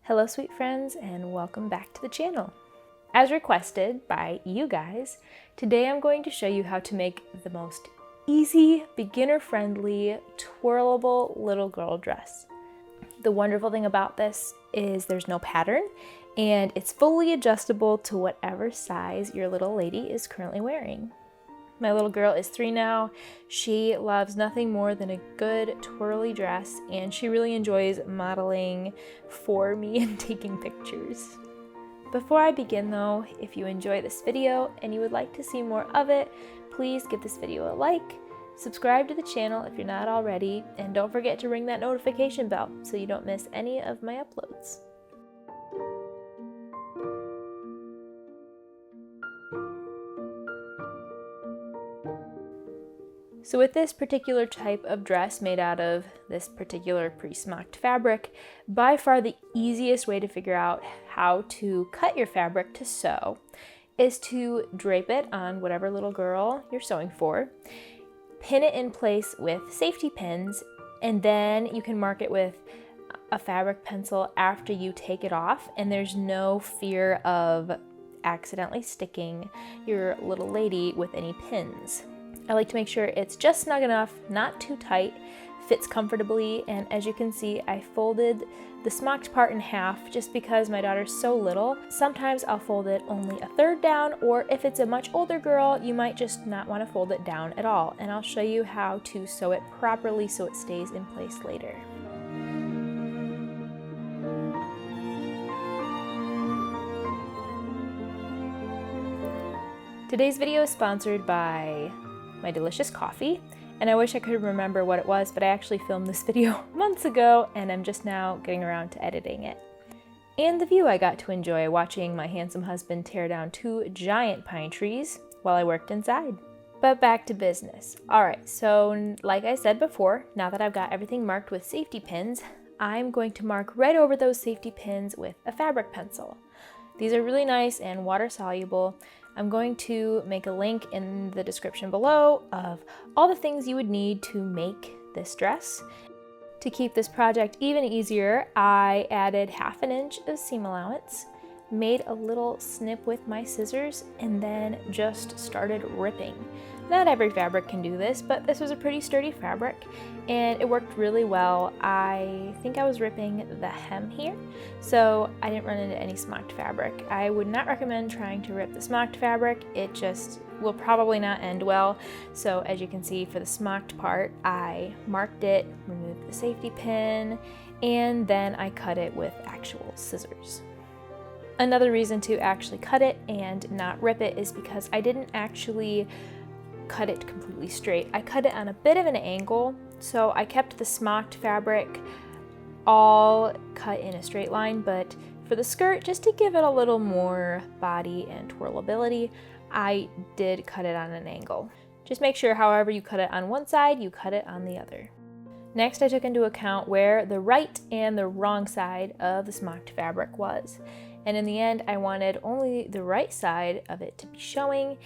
Hello sweet friends, and welcome back to the channel. As requested by you guys, today I'm going to show you how to make the most easy, beginner-friendly, twirlable little girl dress. The wonderful thing about this is there's no pattern, and it's fully adjustable to whatever size your little lady is currently wearing. My little girl is 3 now. She loves nothing more than a good twirly dress, and she really enjoys modeling for me and taking pictures. Before I begin though, if you enjoy this video and you would like to see more of it, please give this video a like, subscribe to the channel if you're not already, and don't forget to ring that notification bell so you don't miss any of my uploads. So with this particular type of dress made out of this particular pre-smocked fabric, by far the easiest way to figure out how to cut your fabric to sew is to drape it on whatever little girl you're sewing for, pin it in place with safety pins, and then you can mark it with a fabric pencil after you take it off, and there's no fear of accidentally sticking your little lady with any pins. I like to make sure it's just snug enough, not too tight, fits comfortably, and as you can see, I folded the smocked part in half just because my daughter's so little. Sometimes I'll fold it only a third down, or if it's a much older girl, you might just not want to fold it down at all, and I'll show you how to sew it properly so it stays in place later. Today's video is sponsored by my delicious coffee, and I wish I could remember what it was, but I actually filmed this video months ago and I'm just now getting around to editing it. And the view I got to enjoy watching my handsome husband tear down 2 giant pine trees while I worked inside. But back to business. Alright, so like I said before, now that I've got everything marked with safety pins, I'm going to mark right over those safety pins with a fabric pencil. These are really nice and water soluble. I'm going to make a link in the description below of all the things you would need to make this dress. To keep this project even easier, I added 1/2 inch of seam allowance, made a little snip with my scissors, and then just started ripping. Not every fabric can do this, but this was a pretty sturdy fabric and it worked really well. I think I was ripping the hem here, so I didn't run into any smocked fabric. I would not recommend trying to rip the smocked fabric. It just will probably not end well. So as you can see, for the smocked part, I marked it, removed the safety pin, and then I cut it with actual scissors. Another reason to actually cut it and not rip it is because I didn't actually cut it completely straight. I cut it on a bit of an angle, so I kept the smocked fabric all cut in a straight line, but for the skirt, just to give it a little more body and twirlability, I did cut it on an angle. Just make sure however you cut it on one side, you cut it on the other. Next, I took into account where the right and the wrong side of the smocked fabric was. And in the end, I wanted only the right side of it to be showing.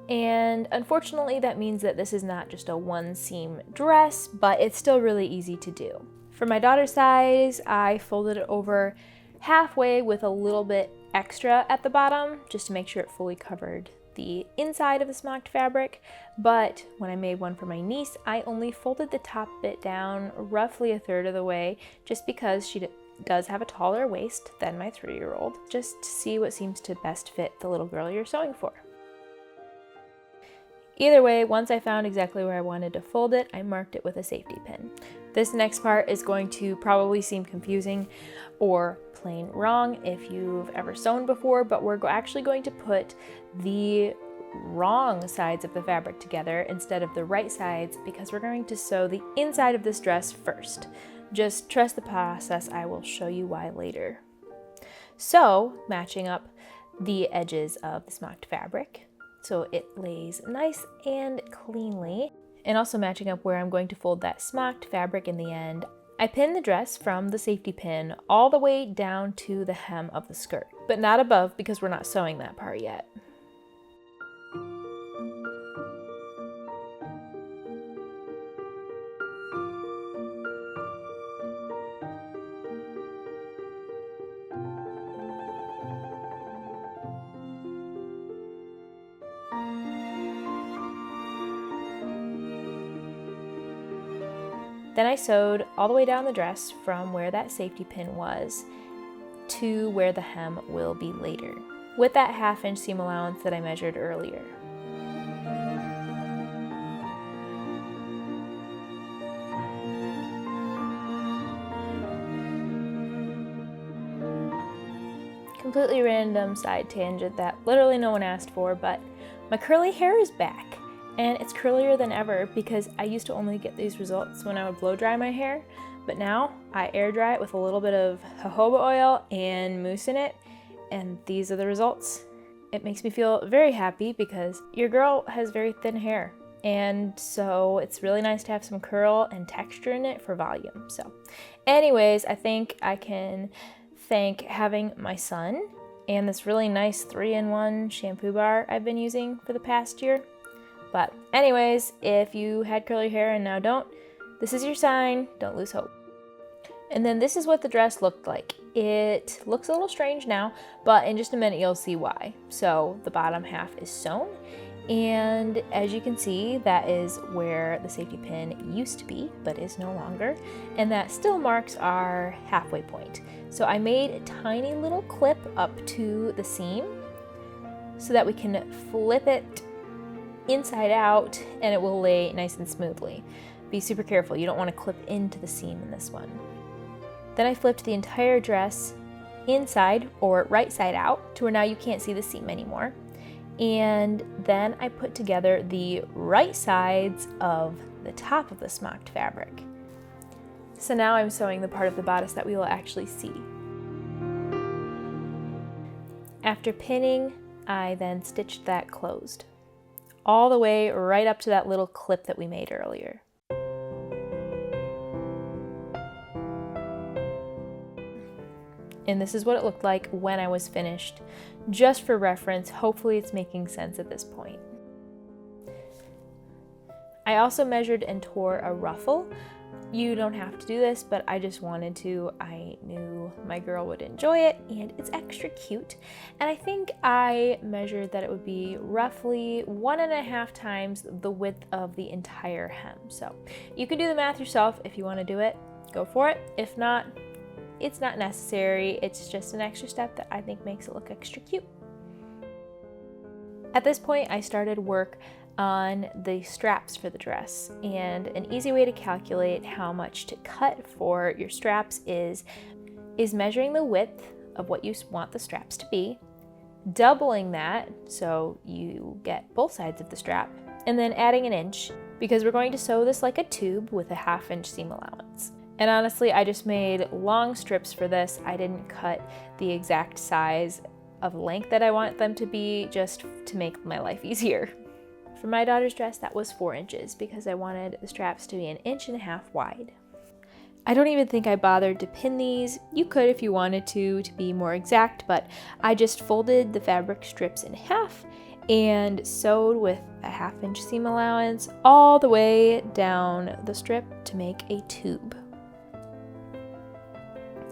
And unfortunately, that means that this is not just a 1-seam dress, but it's still really easy to do. For my daughter's size, I folded it over halfway with a little bit extra at the bottom, just to make sure it fully covered the inside of the smocked fabric. But when I made one for my niece, I only folded the top bit down roughly 1/3 of the way, just because she does have a taller waist than my 3-year-old, just to see what seems to best fit the little girl you're sewing for. Either way, once I found exactly where I wanted to fold it, I marked it with a safety pin. This next part is going to probably seem confusing or plain wrong if you've ever sewn before, but we're actually going to put the wrong sides of the fabric together instead of the right sides, because we're going to sew the inside of this dress first. Just trust the process, I will show you why later. So, matching up the edges of the smocked fabric so it lays nice and cleanly, and also matching up where I'm going to fold that smocked fabric in the end, I pinned the dress from the safety pin all the way down to the hem of the skirt, but not above because we're not sewing that part yet. Then I sewed all the way down the dress from where that safety pin was to where the hem will be later, with that 1/2 inch seam allowance that I measured earlier. Completely random side tangent that literally no one asked for, but my curly hair is back. And it's curlier than ever because I used to only get these results when I would blow dry my hair, but now I air dry it with a little bit of jojoba oil and mousse in it, and these are the results. It makes me feel very happy because your girl has very thin hair, and so it's really nice to have some curl and texture in it for volume. So anyways, I think I can thank having my son and this really nice 3-in-1 shampoo bar I've been using for the past year. But anyways, if you had curly hair and now don't, this is your sign, don't lose hope. And then this is what the dress looked like. It looks a little strange now, but in just a minute you'll see why. So the bottom half is sewn, and as you can see, that is where the safety pin used to be, but is no longer, and that still marks our halfway point. So I made a tiny little clip up to the seam so that we can flip it inside out and it will lay nice and smoothly. Be super careful, you don't want to clip into the seam in this one. Then I flipped the entire dress inside or right side out to where now you can't see the seam anymore. And then I put together the right sides of the top of the smocked fabric. So now I'm sewing the part of the bodice that we will actually see. After pinning, I then stitched that closed, all the way right up to that little clip that we made earlier. And this is what it looked like when I was finished. Just for reference, hopefully it's making sense at this point. I also measured and tore a ruffle. You don't have to do this, but I just wanted to. I knew my girl would enjoy it, and it's extra cute. And I think I measured that it would be roughly 1.5 times the width of the entire hem. So you can do the math yourself if you want to do it. Go for it. If not, it's not necessary. It's just an extra step that I think makes it look extra cute. At this point, I started work on the straps for the dress, and an easy way to calculate how much to cut for your straps is measuring the width of what you want the straps to be, doubling that so you get both sides of the strap, and then adding 1 inch because we're going to sew this like a tube with a 1/2 inch seam allowance. And honestly, I just made long strips for this. I didn't cut the exact size of length that I want them to be, just to make my life easier. For my daughter's dress, that was 4 inches because I wanted the straps to be 1.5 inches wide. I don't even think I bothered to pin these. You could if you wanted to be more exact, but I just folded the fabric strips in half and sewed with a 1/2 inch seam allowance all the way down the strip to make a tube.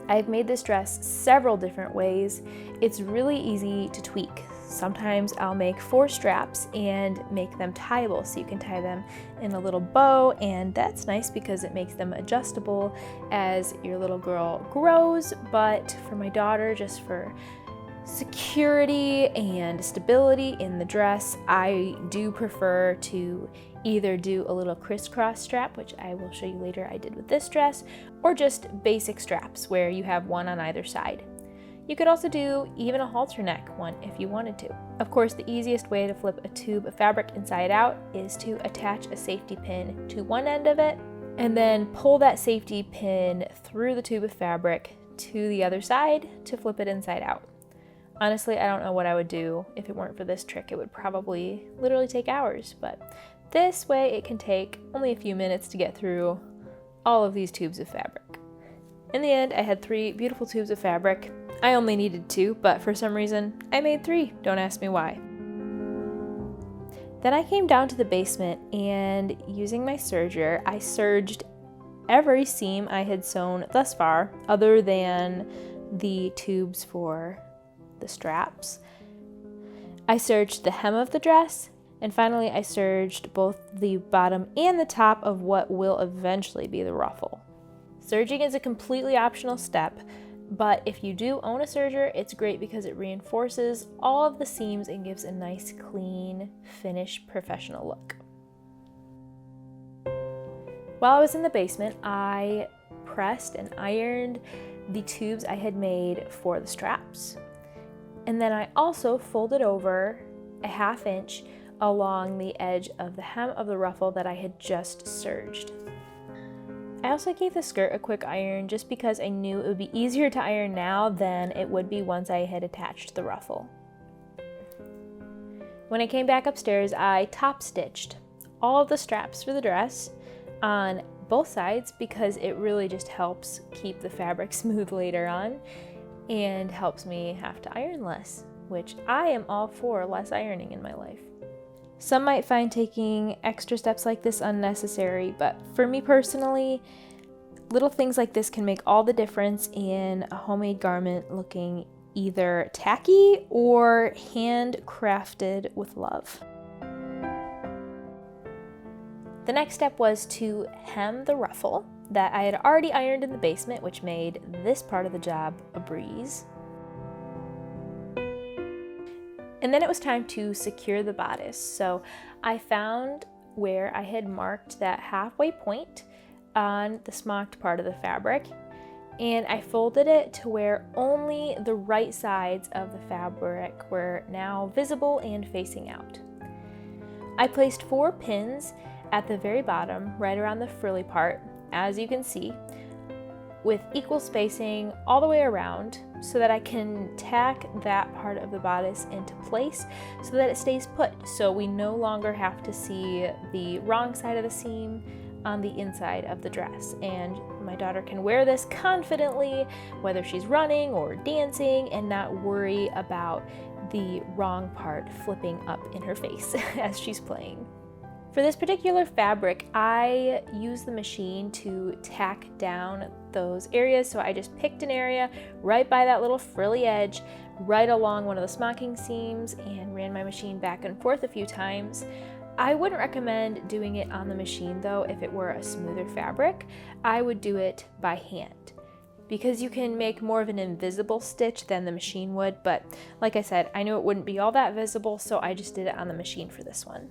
I've made this dress several different ways. It's really easy to tweak. Sometimes I'll make 4 straps and make them tieable, so you can tie them in a little bow, and that's nice because it makes them adjustable as your little girl grows. But for my daughter, just for security and stability in the dress, I do prefer to either do a little crisscross strap, which I will show you later I did with this dress, or just basic straps where you have one on either side. You could also do even a halter neck one if you wanted to. Of course, the easiest way to flip a tube of fabric inside out is to attach a safety pin to one end of it and then pull that safety pin through the tube of fabric to the other side to flip it inside out. Honestly, I don't know what I would do if it weren't for this trick. It would probably literally take hours, but this way it can take only a few minutes to get through all of these tubes of fabric. In the end, I had 3 beautiful tubes of fabric. I only needed 2, but for some reason, I made 3. Don't ask me why. Then I came down to the basement, and using my serger, I serged every seam I had sewn thus far, other than the tubes for the straps. I serged the hem of the dress, And finally, I serged both the bottom and the top of what will eventually be the ruffle. Serging is a completely optional step, but if you do own a serger, it's great because it reinforces all of the seams and gives a nice, clean, finished, professional look. While I was in the basement, I pressed and ironed the tubes I had made for the straps. And then I also folded over a 1/2 inch along the edge of the hem of the ruffle that I had just serged. I also gave the skirt a quick iron just because I knew it would be easier to iron now than it would be once I had attached the ruffle. When I came back upstairs, I top stitched all of the straps for the dress on both sides because it really just helps keep the fabric smooth later on and helps me have to iron less, which I am all for less ironing in my life. Some might find taking extra steps like this unnecessary, but for me personally, little things like this can make all the difference in a homemade garment looking either tacky or handcrafted with love. The next step was to hem the ruffle that I had already ironed in the basement, which made this part of the job a breeze. And then it was time to secure the bodice. So I found where I had marked that halfway point on the smocked part of the fabric, and I folded it to where only the right sides of the fabric were now visible and facing out. I placed 4 pins at the very bottom, right around the frilly part, as you can see, with equal spacing all the way around so that I can tack that part of the bodice into place so that it stays put, so we no longer have to see the wrong side of the seam on the inside of the dress. And my daughter can wear this confidently, whether she's running or dancing, and not worry about the wrong part flipping up in her face as she's playing. For this particular fabric, I used the machine to tack down those areas. So I just picked an area right by that little frilly edge, right along one of the smocking seams, and ran my machine back and forth a few times. I wouldn't recommend doing it on the machine though. If it were a smoother fabric, I would do it by hand, because you can make more of an invisible stitch than the machine would. But like I said, I knew it wouldn't be all that visible, so I just did it on the machine for this one.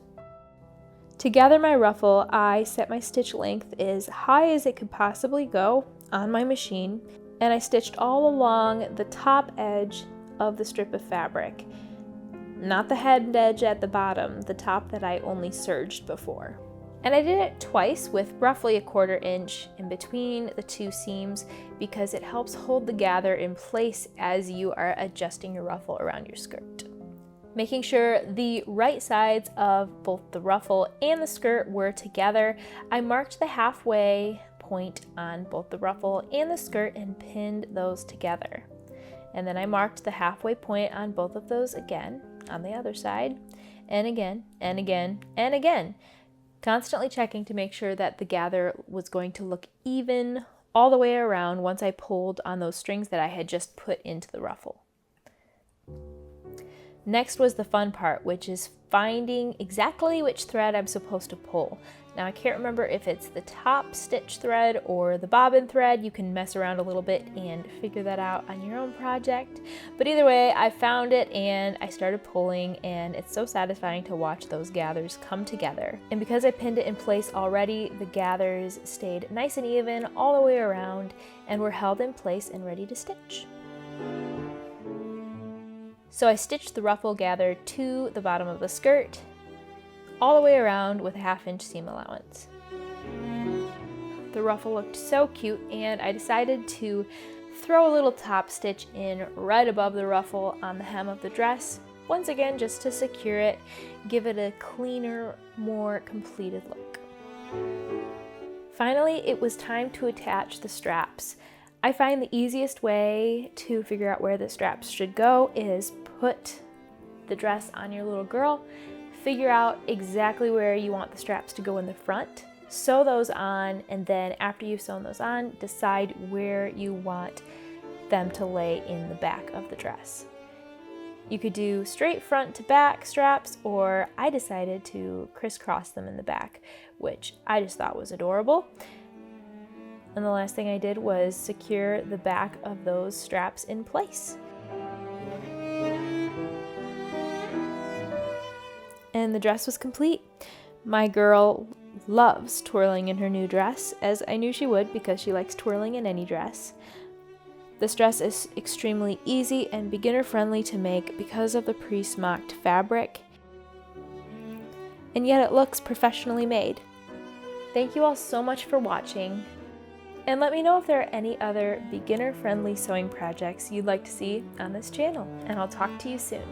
To gather my ruffle, I set my stitch length as high as it could possibly go on my machine, and I stitched all along the top edge of the strip of fabric. Not the head edge at the bottom, the top that I only serged before. And I did it twice with roughly 1/4 inch in between the 2 seams because it helps hold the gather in place as you are adjusting your ruffle around your skirt. Making sure the right sides of both the ruffle and the skirt were together, I marked the halfway point on both the ruffle and the skirt and pinned those together. And then I marked the halfway point on both of those again on the other side, and again, and again, and again, constantly checking to make sure that the gather was going to look even all the way around once I pulled on those strings that I had just put into the ruffle. Next was the fun part, which is finding exactly which thread I'm supposed to pull. Now I can't remember if it's the top stitch thread or the bobbin thread. You can mess around a little bit and figure that out on your own project. But either way, I found it and I started pulling, and it's so satisfying to watch those gathers come together. And because I pinned it in place already, the gathers stayed nice and even all the way around and were held in place and ready to stitch. So I stitched the ruffle gather to the bottom of the skirt, all the way around with a 1/2 inch seam allowance. The ruffle looked so cute, and I decided to throw a little top stitch in right above the ruffle on the hem of the dress, once again just to secure it, give it a cleaner, more completed look. Finally, it was time to attach the straps. I find the easiest way to figure out where the straps should go is put the dress on your little girl, figure out exactly where you want the straps to go in the front, sew those on, and then after you've sewn those on, decide where you want them to lay in the back of the dress. You could do straight front to back straps, or I decided to crisscross them in the back, which I just thought was adorable. And the last thing I did was secure the back of those straps in place. And the dress was complete. My girl loves twirling in her new dress, as I knew she would because she likes twirling in any dress. This dress is extremely easy and beginner friendly to make because of the pre-smocked fabric, and yet it looks professionally made. Thank you all so much for watching, and let me know if there are any other beginner friendly sewing projects you'd like to see on this channel, and I'll talk to you soon.